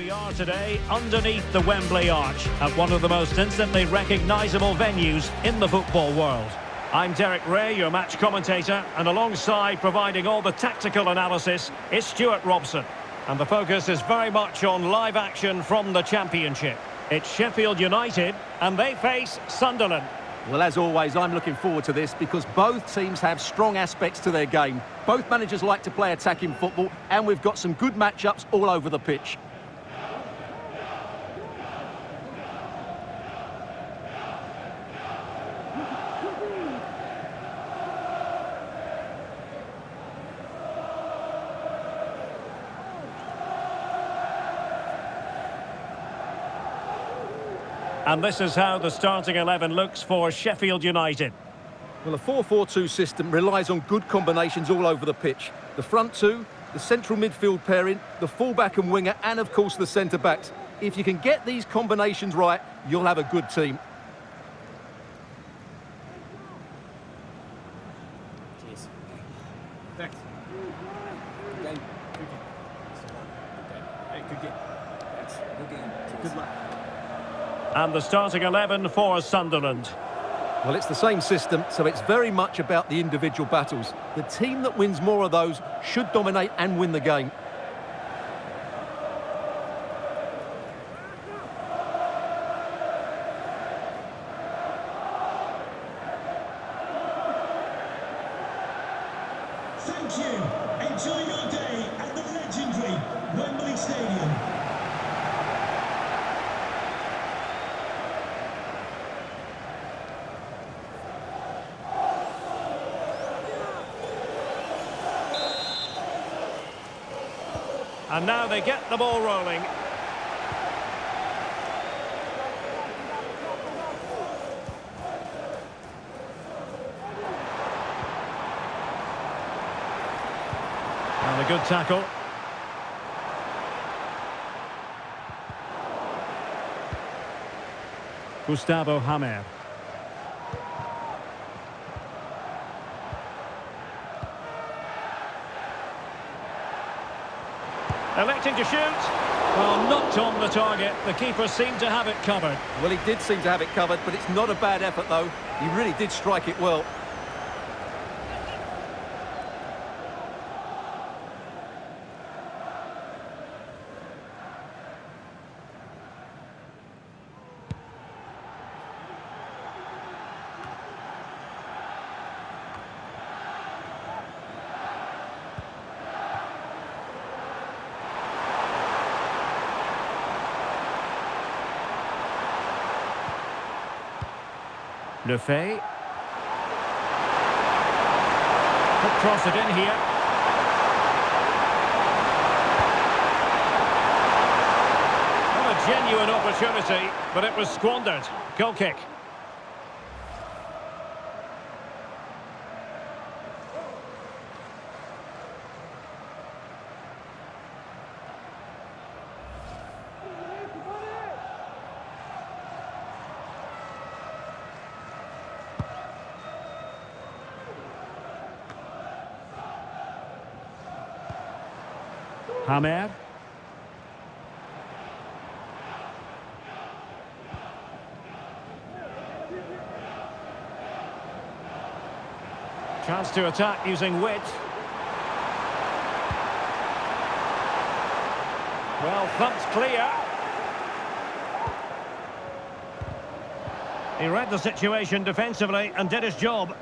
We are today underneath the Wembley Arch at one of the most instantly recognisable venues in the football world. I'm Derek Ray, your match commentator, and alongside providing all the tactical analysis is Stuart Robson. And the focus is very much on live action from the Championship. It's Sheffield United, and they face Sunderland. Well, as always, I'm looking forward to this because both teams have strong aspects to their game. Both managers like to play attacking football, and we've got some good matchups all over the pitch. And this is how the starting 11 looks for Sheffield United. Well, a 4-4-2 system relies on good combinations all over the pitch. The front two, the central midfield pairing, the fullback and winger, and of course the centre-backs. If you can get these combinations right, you'll have a good team. Cheers. Thanks. Good game. Good game. Hey, good game. Thanks. Good game. Good luck. And the starting 11 for Sunderland. Well, it's the same system, so it's very much about the individual battles. The team that wins more of those should dominate and win the game. Thank you. Enjoy your day at the legendary Wembley Stadium. And now they get the ball rolling. And a good tackle. Gustavo Hammer. Electing to shoot. Well, knocked on the target. The keeper seemed to have it covered. Well, he did seem to have it covered, but it's not a bad effort, though. He really did strike it well. Lefay. Could cross it in here. Not a genuine opportunity, but it was squandered. Goal kick. Hammer. Chance to attack using width. Well, thumped clear. He read the situation defensively and did his job.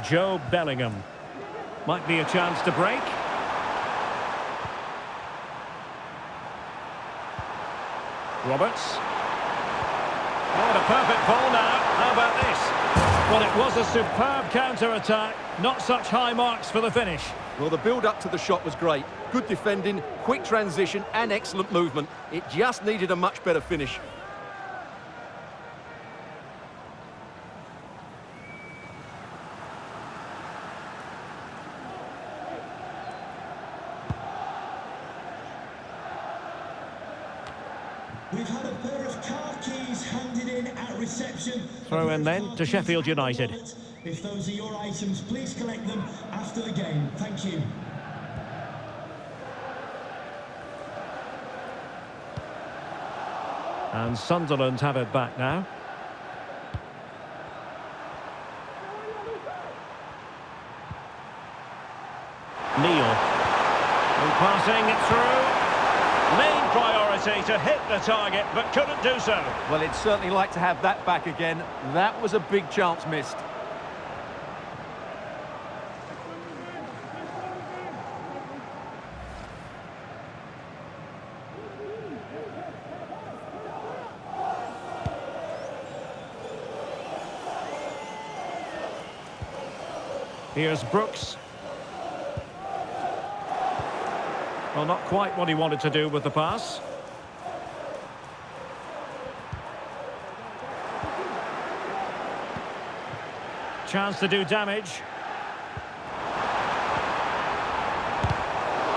Joe Bellingham. Might be a chance to break. Roberts. Oh, a perfect ball now. How about this? Well, it was a superb counter-attack. Not such high marks for the finish. Well, the build-up to the shot was great. Good defending, quick transition and excellent movement. It just needed a much better finish. We've had a pair of car keys handed in at reception. Throw in then to Sheffield United. If those are your items, please collect them after the game. Thank you. And Sunderland have it back now. Neil. And passing it through. Main priority to hit the target, but couldn't do so. Well, it'd certainly like to have that back again. That was a big chance missed. Here's Brooks. Well, not quite what he wanted to do with the pass. Chance to do damage.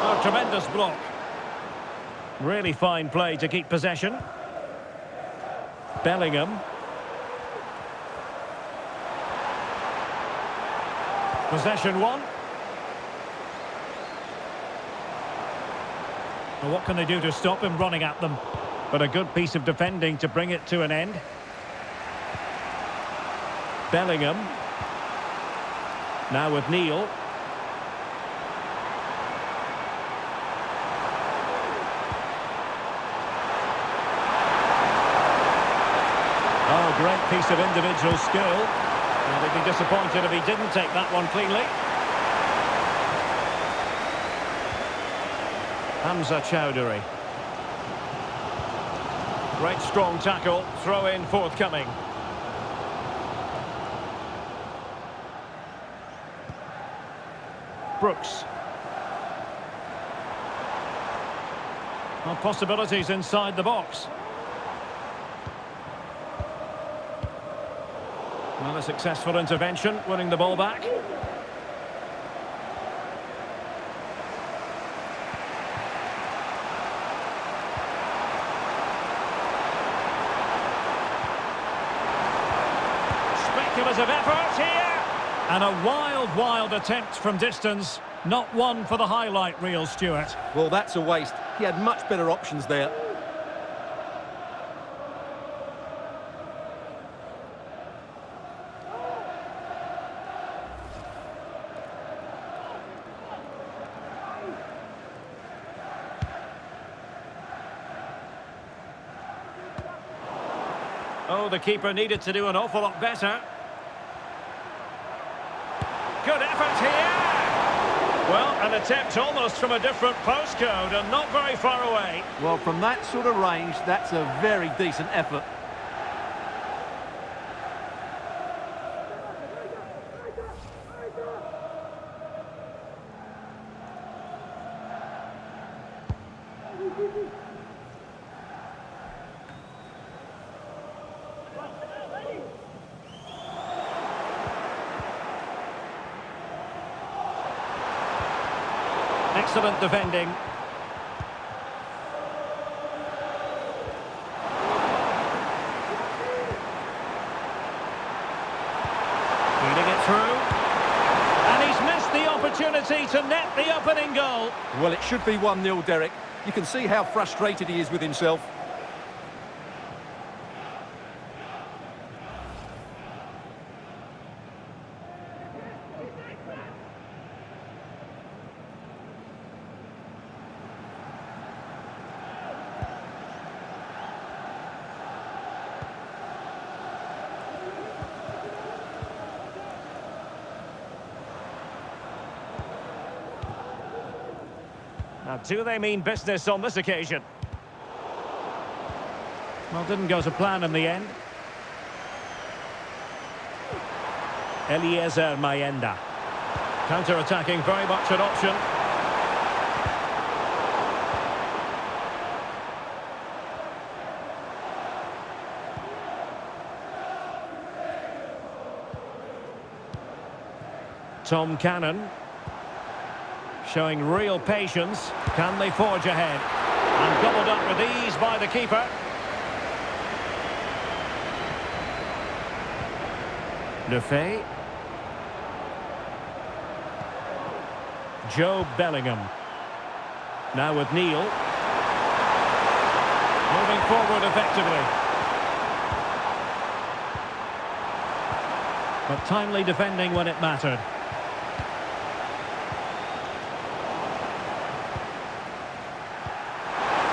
Oh, tremendous block. Really fine play to keep possession. Bellingham. Possession one. Well, what can they do to stop him running at them? But a good piece of defending to bring it to an end. Bellingham. Now with Neil. Oh, great piece of individual skill. And he'd be disappointed if he didn't take that one cleanly. Hamza Chowdhury. Great strong tackle, throw in forthcoming. Brooks. Well, possibilities inside the box. Well, a successful intervention, winning the ball back. Speculative effort here. And a wild attempt from distance. Not one for the highlight reel, Stuart. Well, that's a waste. He had much better options there. Oh, the keeper needed to do an awful lot better. Good effort here. Well, an attempt almost from a different postcode and not very far away. Well, from that sort of range, that's a very decent effort. Excellent defending. Feeding it through. And he's missed the opportunity to net the opening goal. Well, it should be 1-0, Derek. You can see how frustrated he is with himself. Now, do they mean business on this occasion? Well, didn't go to plan in the end. Eliezer Mayenda. Counter-attacking, very much an option. Tom Cannon. Showing real patience. Can they forge ahead? And gobbled up with ease by the keeper. Lefay. Joe Bellingham. Now with Neil. Moving forward effectively. But timely defending when it mattered.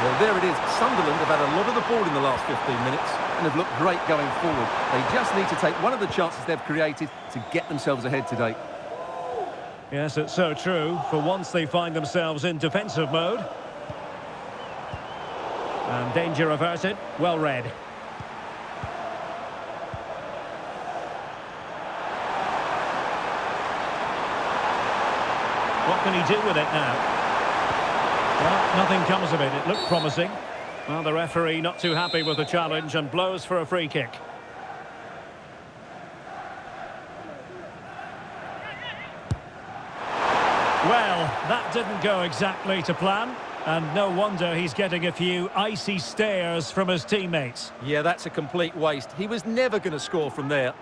Well, there it is. Sunderland have had a lot of the ball in the last 15 minutes and have looked great going forward. They just need to take one of the chances they've created to get themselves ahead today. Yes, it's so true. For once they find themselves in defensive mode. And danger averted. Well read. What can he do with it now? Well, nothing comes of it. It looked promising. Well, the referee not too happy with the challenge and blows for a free kick. Well, that didn't go exactly to plan. And no wonder he's getting a few icy stares from his teammates. Yeah, that's a complete waste. He was never going to score from there.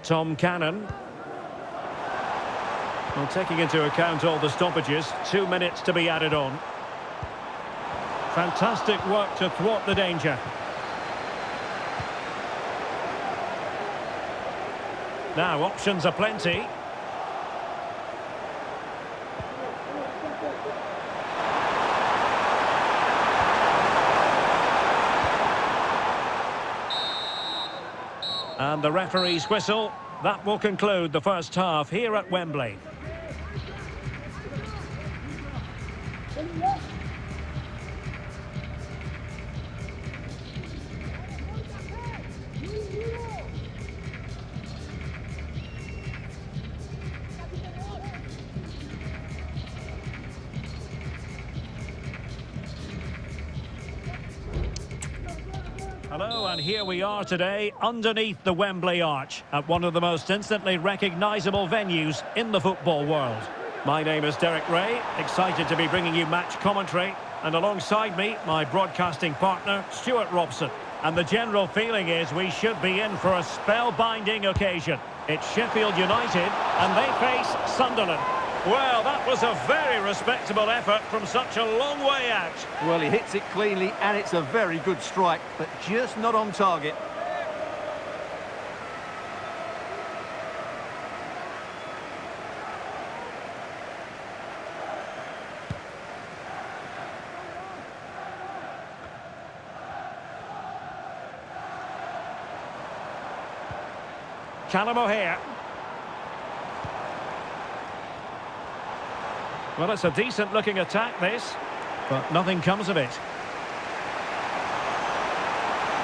Tom Cannon. Well, taking into account all the stoppages, 2 minutes to be added on. Fantastic work to thwart the danger. Now, options are plenty. And the referee's whistle. That will conclude the first half here at Wembley. Hello, and here we are today underneath the Wembley Arch at one of the most instantly recognisable venues in the football world. My name is Derek Ray, excited to be bringing you match commentary, and alongside me, my broadcasting partner, Stuart Robson. And the general feeling is we should be in for a spellbinding occasion. It's Sheffield United, and they face Sunderland. Well, that was a very respectable effort from such a long way out. Well, he hits it cleanly, and it's a very good strike, but just not on target. Callum O'Hare. Well, it's a decent-looking attack, this, but nothing comes of it.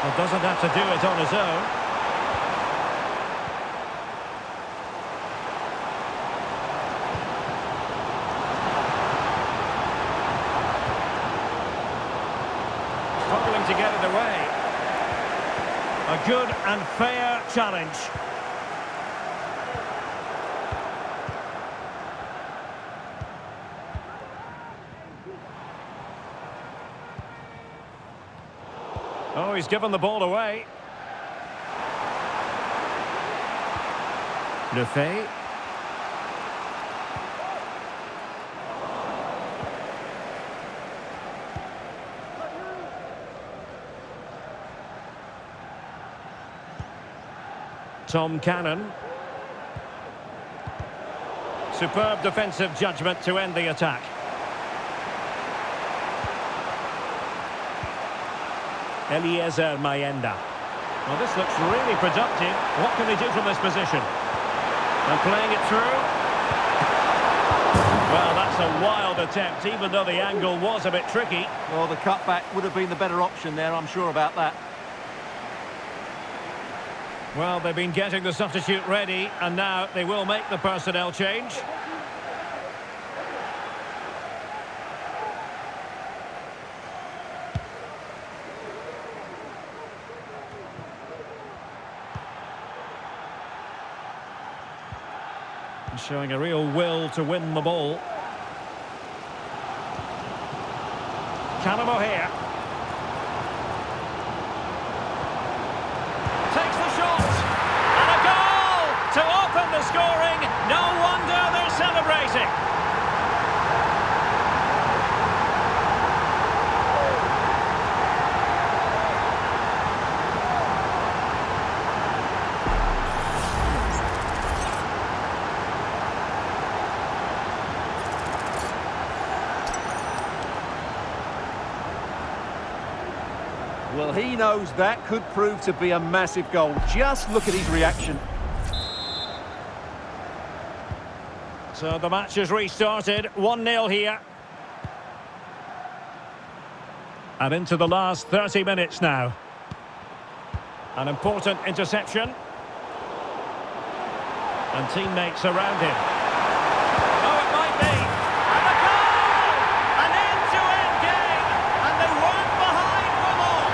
Well, doesn't have to do it on his own. Struggling to get it away. A good and fair challenge. Oh, he's given the ball away. Lefebvre. Tom Cannon. Superb defensive judgment to end the attack. Eliezer Mayenda. Well, this looks really productive. What can they do from this position? And playing it through. Well, that's a wild attempt, even though the angle was a bit tricky. Well, the cutback would have been the better option there, I'm sure about that. Well, they've been getting the substitute ready, and now they will make the personnel change. Showing a real will to win the ball. Callum O'Hare. pressing. Well, he knows that could prove to be a massive goal. Just look at his reaction. So the match has restarted, 1-0 here. And into the last 30 minutes now. An important interception. And teammates around him. Oh, it might be. And the goal! An end-to-end game. And they weren't behind for long.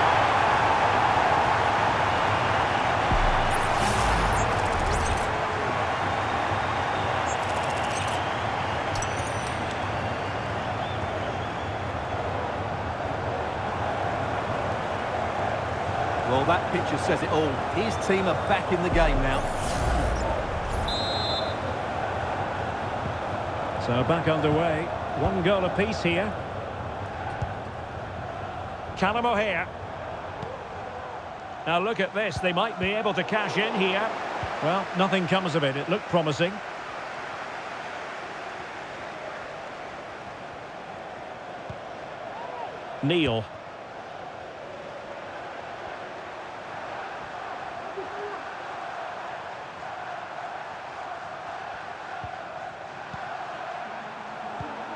Well, that picture says it all. His team are back in the game now. So back underway. 1 goal apiece here. Callum O'Hare. Now look at this. They might be able to cash in here. Well, nothing comes of it. It looked promising. Neil.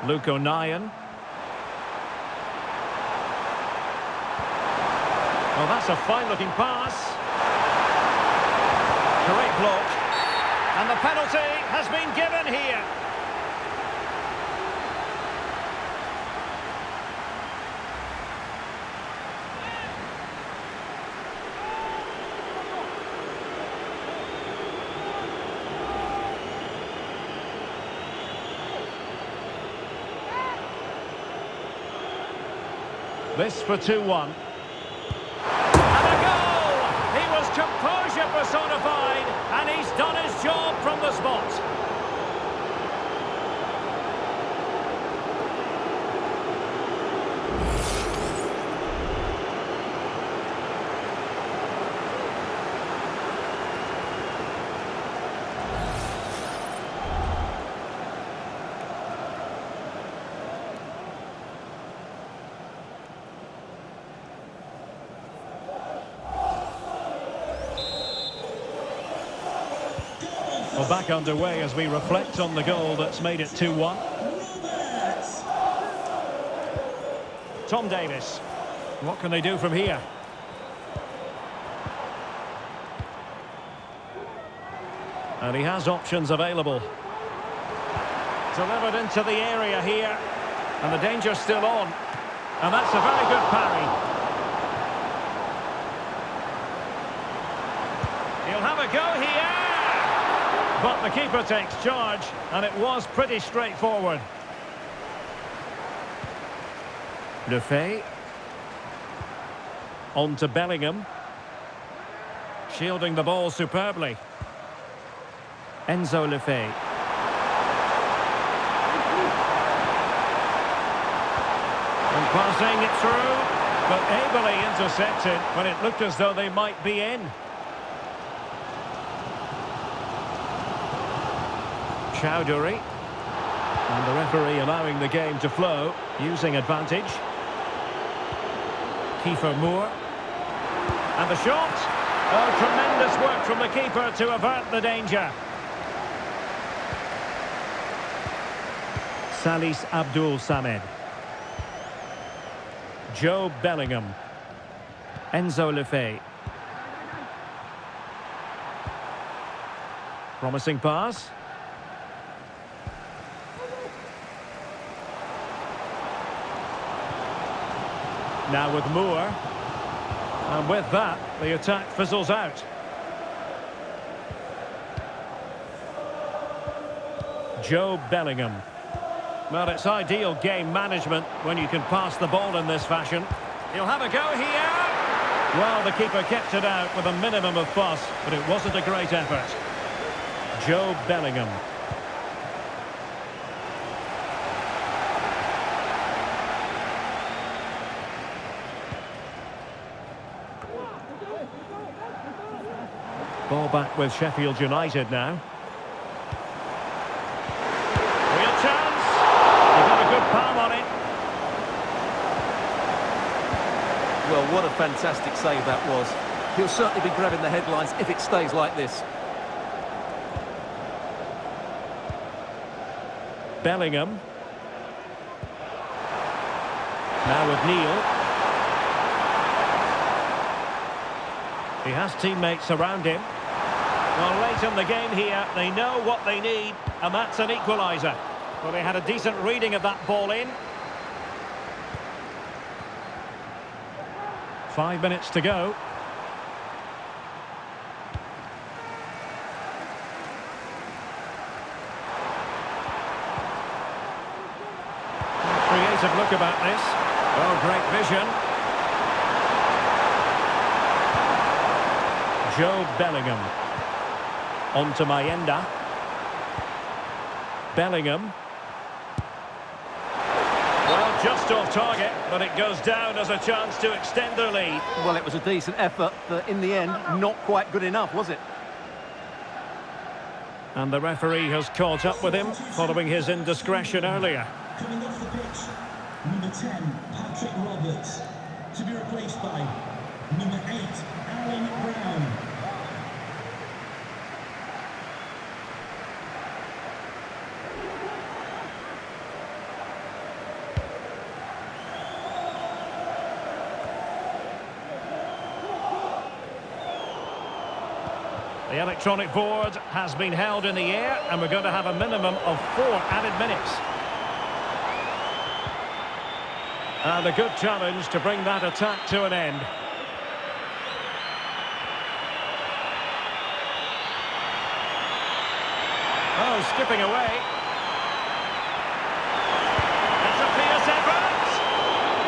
Luke O'Nien. Well, that's a fine-looking pass. Great block. And the penalty has been given here. This for 2-1. And a goal! He was composure personified, and he's done his job from the spot. Well, back underway as we reflect on the goal that's made it 2-1. Tom Davis. What can they do from here? And he has options available. Delivered into the area here. And the danger's still on. And that's a very good parry. He'll have a go here. But the keeper takes charge, and it was pretty straightforward. Lefebvre. On to Bellingham. Shielding the ball superbly. Enzo Lefebvre. And passing it through, but ably intercepted when it looked as though they might be in. Chowdhury. And the referee allowing the game to flow, using advantage. Kiefer Moore. And the shot. Oh, tremendous work from the keeper to avert the danger. Salis Abdul Samed. Joe Bellingham. Enzo Lefebvre. Promising pass. Now with Moore. And with that, the attack fizzles out. Joe Bellingham. Well, it's ideal game management when you can pass the ball in this fashion. He'll have a go here. Well, the keeper kept it out with a minimum of fuss, but it wasn't a great effort. Joe Bellingham. Ball back with Sheffield United now. Real chance. He got a good palm on it. Well, what a fantastic save that was. He'll certainly be grabbing the headlines if it stays like this. Bellingham. Now with Neil. He has teammates around him. Well, late in the game here, they know what they need, and that's an equaliser. Well, they had a decent reading of that ball in. 5 minutes to go. Creative look about this. Oh, great vision. Joe Bellingham. On to Mayenda. Bellingham. Well, just off target, but it goes down as a chance to extend their lead. Well, it was a decent effort, but in the end, not quite good enough, was it? And the referee has caught up with him following his indiscretion earlier. Coming off the pitch, number 10, Patrick Roberts. To be replaced by number 8, Alan Brown. The electronic board has been held in the air, and we're going to have a minimum of 4 added minutes. And a good challenge to bring that attack to an end. Oh, skipping away. It's a fierce effort.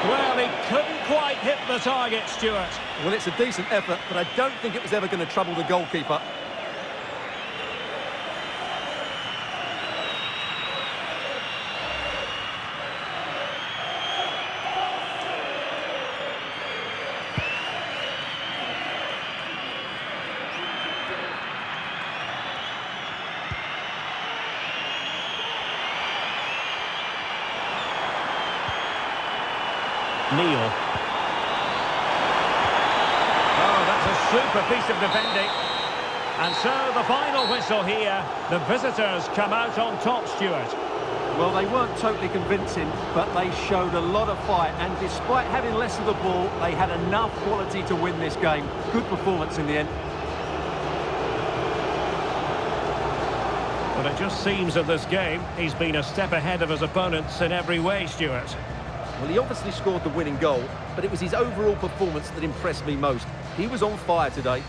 Well, he couldn't quite hit the target, Stuart. Well, it's a decent effort, but I don't think it was ever going to trouble the goalkeeper. Neil. Oh, that's a super piece of defending. And so the final whistle here. The visitors come out on top, Stuart. Well, they weren't totally convincing, but they showed a lot of fight, and despite having less of the ball, they had enough quality to win this game. Good performance in the end. But it just seems in this game, he's been a step ahead of his opponents in every way, Stuart. Well, he obviously scored the winning goal, but it was his overall performance that impressed me most. He was on fire today.